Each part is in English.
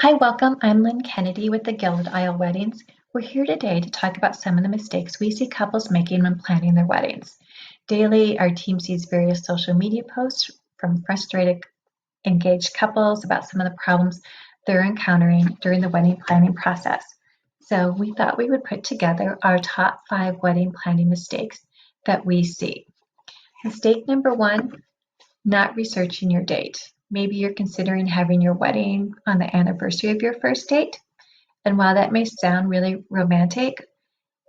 Hi, welcome. I'm Lynn Kennedy with the Gilded Weddings. We're here today to talk about some of the mistakes we see couples making when planning their weddings. Daily, our team sees various social media posts from frustrated, engaged couples about some of the problems they're encountering during the wedding planning process. So we thought we would put together our top 5 wedding planning mistakes that we see. Mistake number 1, not researching your date. Maybe you're considering having your wedding on the anniversary of your first date. And while that may sound really romantic,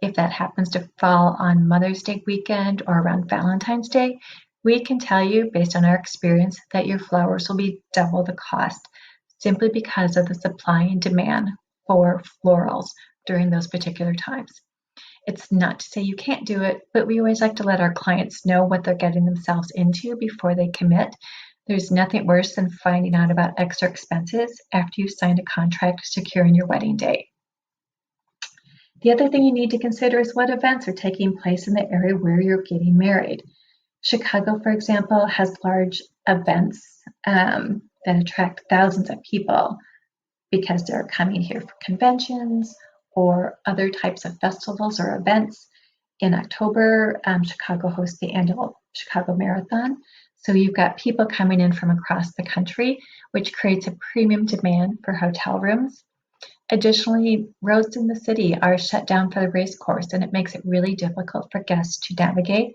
if that happens to fall on Mother's Day weekend or around Valentine's Day, we can tell you based on our experience that your flowers will be double the cost simply because of the supply and demand for florals during those particular times. It's not to say you can't do it, but we always like to let our clients know what they're getting themselves into before they commit. There's nothing worse than finding out about extra expenses after you've signed a contract securing your wedding date. The other thing you need to consider is what events are taking place in the area where you're getting married. Chicago, for example, has large events that attract thousands of people because they're coming here for conventions or other types of festivals or events. In October, Chicago hosts the annual Chicago Marathon. So you've got people coming in from across the country, which creates a premium demand for hotel rooms. Additionally, roads in the city are shut down for the race course, and it makes it really difficult for guests to navigate,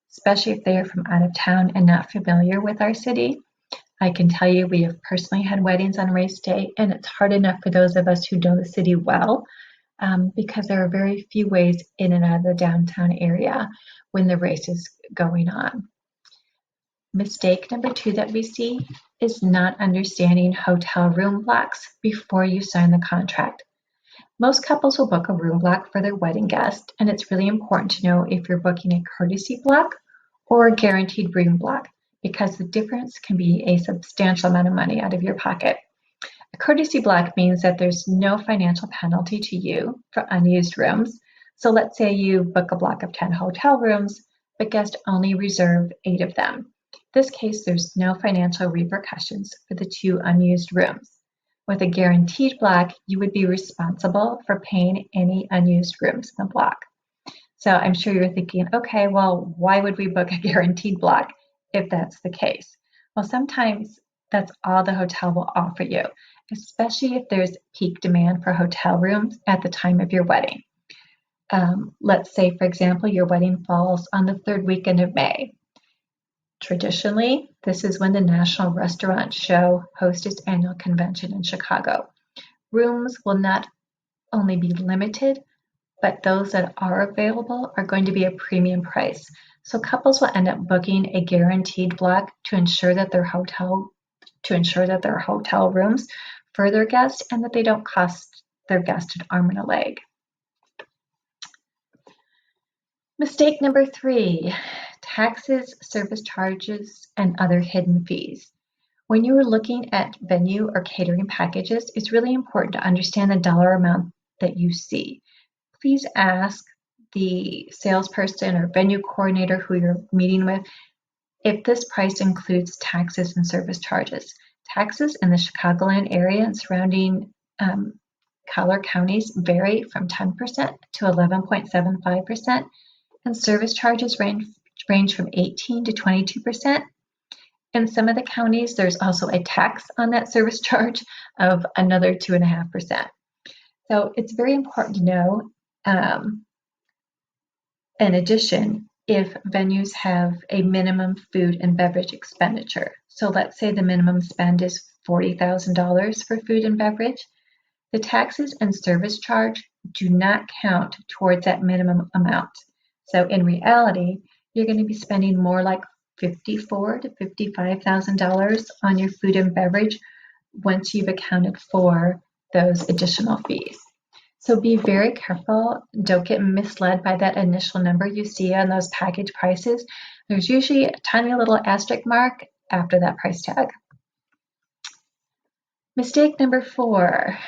especially if they are from out of town and not familiar with our city. I can tell you we have personally had weddings on race day, and it's hard enough for those of us who know the city well because there are very few ways in and out of the downtown area when the race is going on. Mistake number 2 that we see is not understanding hotel room blocks before you sign the contract. Most couples will book a room block for their wedding guest, and it's really important to know if you're booking a courtesy block or a guaranteed room block because the difference can be a substantial amount of money out of your pocket. A courtesy block means that there's no financial penalty to you for unused rooms. So let's say you book a block of 10 hotel rooms, but guests only reserve 8 of them. In this case, there's no financial repercussions for the 2 unused rooms. With a guaranteed block, you would be responsible for paying any unused rooms in the block. So I'm sure you're thinking, okay, well, why would we book a guaranteed block if that's the case? Well, sometimes that's all the hotel will offer you, especially if there's peak demand for hotel rooms at the time of your wedding. Let's say, for example, your wedding falls on the 3rd weekend of May. Traditionally, this is when the National Restaurant Show hosts its annual convention in Chicago. Rooms will not only be limited, but those that are available are going to be a premium price. So couples will end up booking a guaranteed block to ensure that their hotel rooms for their guests and that they don't cost their guest an arm and a leg. Mistake number 3, taxes, service charges, and other hidden fees. When you are looking at venue or catering packages, it's really important to understand the dollar amount that you see. Please ask the salesperson or venue coordinator who you're meeting with if this price includes taxes and service charges. Taxes in the Chicagoland area and surrounding collar counties vary from 10% to 11.75%, and service charges range from 18 to 22%. In some of the counties, there's also a tax on that service charge of another 2.5%. So it's very important to know, in addition, if venues have a minimum food and beverage expenditure. So let's say the minimum spend is $40,000 for food and beverage. The taxes and service charge do not count towards that minimum amount. So in reality, you're going to be spending more like $54,000 to $55,000 on your food and beverage once you've accounted for those additional fees. So be very careful. Don't get misled by that initial number you see on those package prices. There's usually a tiny little asterisk mark after that price tag. Mistake number 4,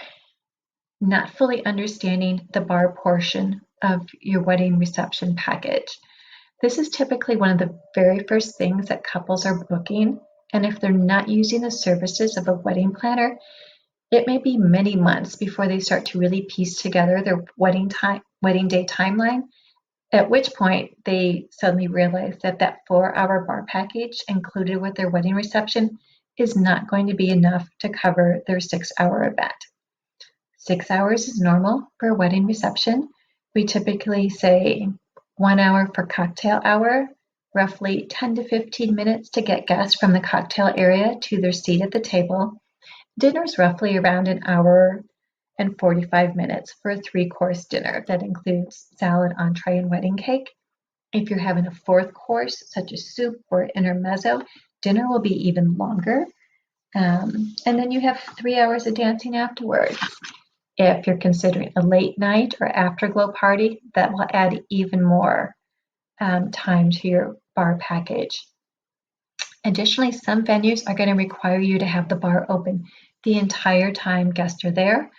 not fully understanding the bar portion of your wedding reception package. This is typically one of the very first things that couples are booking, and if they're not using the services of a wedding planner, It may be many months before they start to really piece together their wedding day timeline, at which point they suddenly realize that that 4-hour bar package included with their wedding reception is not going to be enough to cover their 6-hour event. 6 hours is normal for a wedding reception. We typically say 1 hour for cocktail hour, roughly 10 to 15 minutes to get guests from the cocktail area to their seat at the table. Dinner's roughly around an hour and 45 minutes for a 3-course dinner that includes salad, entree, and wedding cake. If you're having a 4th course, such as soup or intermezzo, dinner will be even longer. And then you have 3 hours of dancing afterwards. If you're considering a late night or afterglow party, that will add even more time to your bar package. Additionally, some venues are going to require you to have the bar open the entire time guests are there.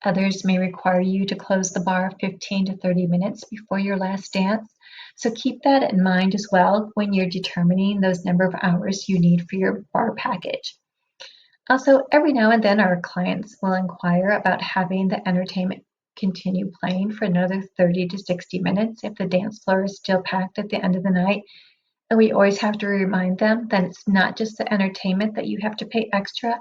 Others may require you to close the bar 15 to 30 minutes before your last dance. So keep that in mind as well when you're determining those number of hours you need for your bar package. Also, every now and then our clients will inquire about having the entertainment continue playing for another 30 to 60 minutes if the dance floor is still packed at the end of the night. And we always have to remind them that it's not just the entertainment that you have to pay extra,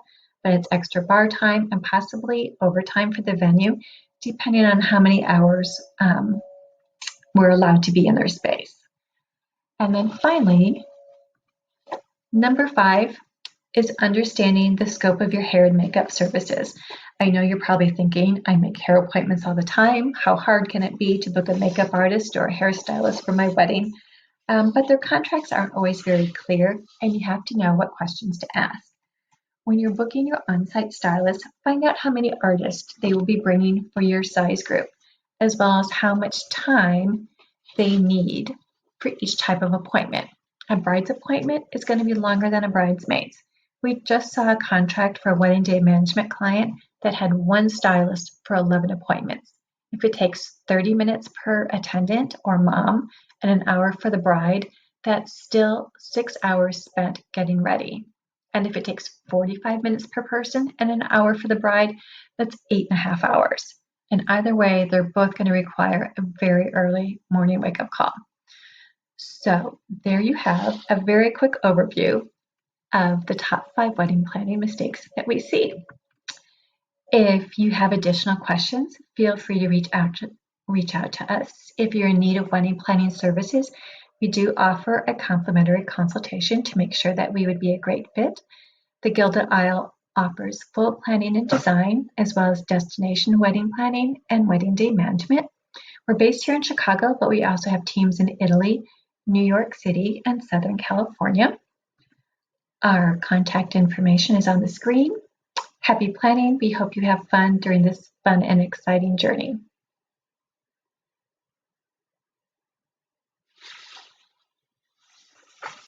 but it's extra bar time and possibly overtime for the venue, depending on how many hours we're allowed to be in their space. And then finally, number 5 is understanding the scope of your hair and makeup services. I know you're probably thinking, I make hair appointments all the time. How hard can it be to book a makeup artist or a hairstylist for my wedding? But their contracts aren't always very clear, and you have to know what questions to ask. When you're booking your on-site stylist, find out how many artists they will be bringing for your size group, as well as how much time they need for each type of appointment. A bride's appointment is going to be longer than a bridesmaid's. We just saw a contract for a wedding day management client that had one stylist for 11 appointments. If it takes 30 minutes per attendant or mom and an hour for the bride, that's still 6 hours spent getting ready. And if it takes 45 minutes per person and an hour for the bride, that's 8.5 hours. And either way, they're both going to require a very early morning wake-up call. So there you have a very quick overview of the top 5 wedding planning mistakes that we see. If you have additional questions, feel free to reach out to us. If you're in need of wedding planning services, we do offer a complimentary consultation to make sure that we would be a great fit. The Gilded Isle offers full planning and design, as well as destination wedding planning and wedding day management. We're based here in Chicago, but we also have teams in Italy, New York City, and Southern California. Our contact information is on the screen. Happy planning. We hope you have fun during this fun and exciting journey.